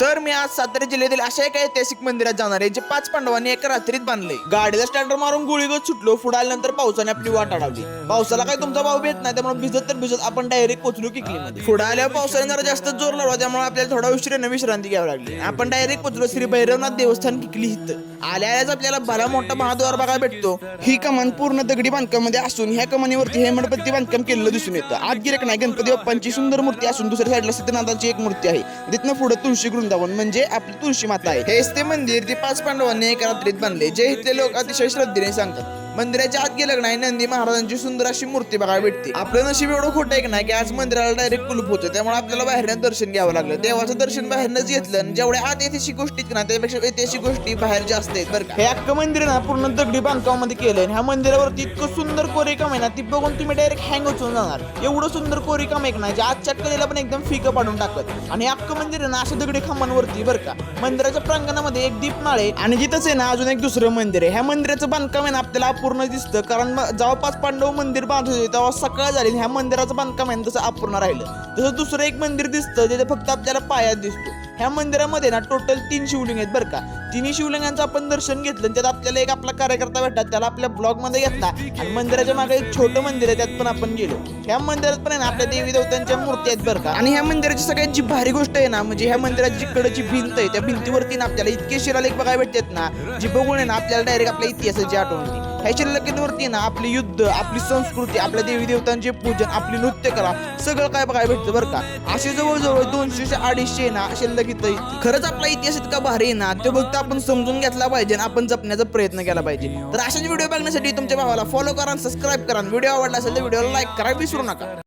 तर मी आज सातारा जिल्ह्यातील अशा एका ऐतिहासिक मंदिरात जाणार आहे जे 5 पांडवांनी एका रात्रीत बांधले। गाडीला स्टार्टर मारून गोळीगत सुटलो, पुढे आल्यानंतर पावसाने आपली वाट अडवली। पावसाला काय तुमचा भाव भेट नाही, त्यामुळे भिजत तर भिजत आपण डायरेक्ट पोहोचलो किकलीमध्ये। पुढे आल्यावर पावसाने जरा जास्त जोर लावला, त्यामुळे आपल्याला थोडा उशिराने विश्रांती घ्यावी लागली। आपण डायरेक्ट पोहोचलो श्री भैरवनाथ देवस्थान किकली इथं। आल्याच आपल्याला भला मोठा महाद्वार बघायला भेटतो। ही कमान पूर्ण दगडी बांधकामामध्ये असून ह्या कमानीवरती हेमडपत्ती बांधकाम केलेलं दिसून येतं। आत गिरेक नाही, गणपती बाप्पांची सुंदर मूर्ती असून दुसऱ्या साईडला सिद्धनाथाची एक मूर्ती आहे। तिथनं पुढे तुळशी वृंदावन म्हणजे आपली तुळशी माता आहे। हेच ते मंदिर ते 5 पांडवांनी एका रात्रीत बांधले, जे इथले लोक अतिशय श्रद्धेने सांगतात। मंदिराच्या आत गेलं नाही, नंदी महाराजांची सुंदर अशी मूर्ती बघायला भेटते। आपलं नशीब एवढं खोटं आहे की नाही की आज मंदिराला डायरेक्ट कुलूप होतं, त्यामुळे आपल्याला बाहेरनं दर्शन घ्यावं लागलं। देवाचं दर्शन बाहेरनंच घेतलं आणि जेवढ्या आत ऐतिहासिक गोष्टी ना त्यापेक्षा ऐतिहासिक गोष्टी बाहेर जास्त आहेत बरं का। हे अख्खं मंदिर ना पूर्ण दगडी बांधकामामध्ये केलंय। ह्या मंदिरावरती इतकं सुंदर कोरीकाम आहे ना, ती बघून तुम्ही डायरेक्ट हँग होऊन जाणार। एवढं सुंदर कोरीकाम आहे ना, जे आजच्या कलेला पण एकदम फिकं पाडून टाकत। आणि अख्खं मंदिर आहे ना अशा दगडी खांबांवरती बरं का। मंदिराच्या प्रांगणामध्ये एक दीपमाळ आहे आणि जिथंच आहे ना अजून एक दुसरं मंदिर आहे। ह्या मंदिराचं बांधकाम आहे ना आपल्याला अपूर्ण दिसतं, कारण जेव्हा 5 पांडव मंदिर बांधत होते तेव्हा सकाळ झाली। ह्या मंदिराचं बांधकाम आहे तसं अपूर्ण राहिलं। तसं दुसरं एक मंदिर दिसतं जे फक्त आपल्याला पायात दिसतो। ह्या मंदिरामध्ये ना टोटल 3 शिवलिंग आहेत बरं का। तिन्ही शिवलिंगांचं आपण दर्शन घेतलं, त्यात आपल्याला एक आपला कार्यकर्ता भेटला, त्याला आपल्या ब्लॉग मध्ये घेतला। आणि मंदिराच्या मागे एक छोटं मंदिर आहे, त्यात पण आपण गेलो। ह्या मंदिरात पण आहे ना आपल्या देवी देवतांच्या मूर्ती आहेत बरं का। आणि ह्या मंदिराची सगळ्यात जी भारी गोष्ट आहे ना, म्हणजे ह्या मंदिराची कडची भिंत आहे, त्या भिंतीवरती ना आपल्याला इतके शिलालेख बघायला भेटतात ना, जी बघून आहे ना आपल्याला डायरेक्ट आपल्या इतिहासाची आठवण होती। ह्या शिलालेखांवरती ना आपली युद्ध, आपली संस्कृती, आपल्या देवी देवतांचे पूजन, आपली नृत्यकला सगळं काय बघायला भेटतं बरं का। असे जवळजवळ 200 ते 250 ना शिल्लक इथं। खरंच आपला इतिहास इतका भारी आहे ना, तो फक्त आपण समजून घेतला पाहिजे आणि आपण जपण्याचा प्रयत्न केला पाहिजे। तर अशाच व्हिडिओ बघण्यासाठी तुमच्या भावाला फॉलो करा, सबस्क्राईब करा। व्हिडिओ आवडला असेल तर व्हिडिओला लाईक करा विसरू नका।